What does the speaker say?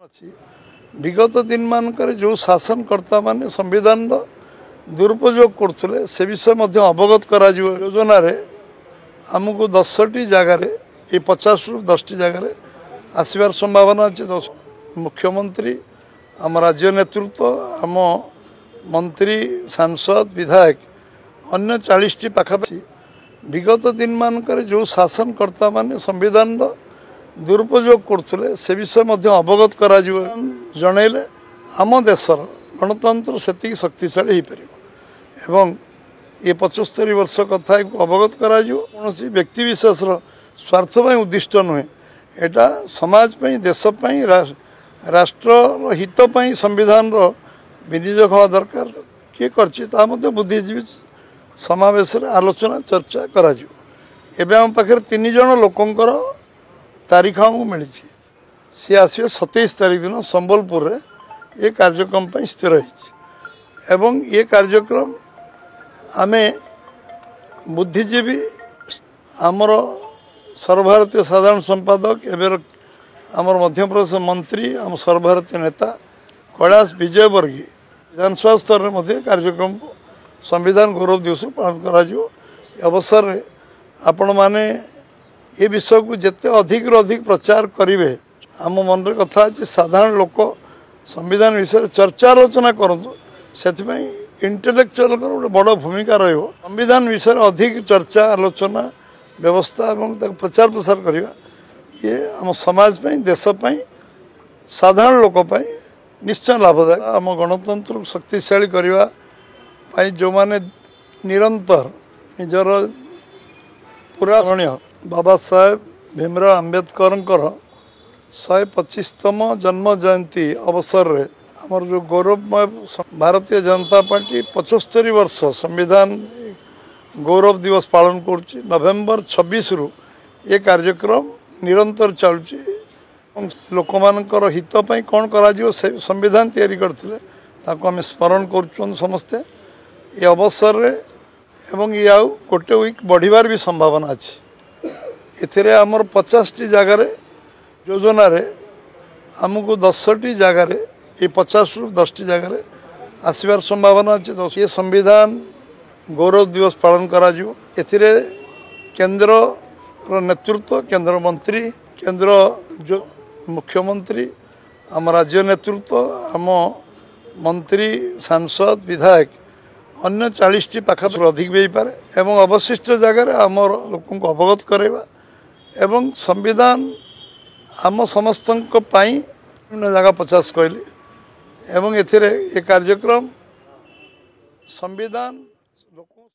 विगत दिन मानक जो शासनकर्ता माने संविधान दुरुपयोग करते से विषय अवगत करा योजना आमको 10टी जगार ये 50 रु 10टी जगार आसबार संभावना अच्छे। मुख्यमंत्री आम राज्य नेतृत्व आम मंत्री सांसद विधायक अन्य 40टी पाखापाखि विगत दिन मानक जो शासनकर्ता माने संविधान दुरुपयोग करते से विषय अवगत करा जनइले आम देशर गणतंत्र से शक्तिशाली हो पार एवं ये 75 वर्ष कथा अवगत करा कौन व्यक्ति विशेष स्वार्थ उद्दिष्ट नुहे एटा समाज देश राष्ट्र हित संविधान विनियोग हवा दरकार किए कर बुद्धिजीवी समावेश आलोचना चर्चा करा एबे आम पाखे 3 जन लोकंकर तारीख आमको मिली सी आसवे 27 तारीख दिन संबलपुर रे ये कार्यक्रम स्थिर एवं ये कार्यक्रम आमे बुद्धिजीवी आमर सर्वभारतीय साधारण संपादक एवं आमर मध्य प्रदेश मंत्री आम सर्वभारतीय नेता कैलाश विजयवर्गीय विधानसभा स्तर में कार्यक्रम को संविधान गौरव दिवस पालन कर अवसर में आपण मैंने ये विषय को जिते अधिक अधिक प्रचार करेंगे आम मन कथा अच्छे साधारण लोक संविधान विषय चर्चा आलोचना करूँ से इंटेलेक्चुअल गोटे बड़ भूमिका संविधान विषय अधिक चर्चा आलोचना व्यवस्था और प्रचार प्रसार करवा ये आम समाज देश साधारण लोक निश्चय लाभदायक आम गणतंत्र शक्तिशाली करने जो माने निरंतर निजर पुराणीय बाबा साहेब भीमराव आंबेडकर 125तम जन्म जयंती अवसर रे आमर जो गौरवमय भारतीय जनता पार्टी 75 वर्ष संविधान गौरव दिवस पालन कर नवेम्बर 26 रु ये कार्यक्रम निरंतर चलुची लोक मानकर हितपाई कौन करा संविधान तैयारी करते आम स्मरण कर समस्ते ये अवसर रे एवं ये आउ गोटे वीक बढ़िबार भी संभावना अच्छी एथिरे आमर 50टी जगार योजना आमको 10टी जगार ये 50 रु 10टी जगार आसबार संभावना अच्छे। ये संविधान गौरव दिवस पालन करा एथिरे केंद्र नेतृत्व केंद्र मंत्री केंद्र जो मुख्यमंत्री आम राज्य नेतृत्व आम मंत्री सांसद विधायक अन्य 40टी पाखापाखि अधिक भी पारे एवं अवशिष्ट जगार आम लोक अवगत करवा एवं संविधान आम समस्त जगह 50 कहली एवं ये कार्यक्रम संविधान लोक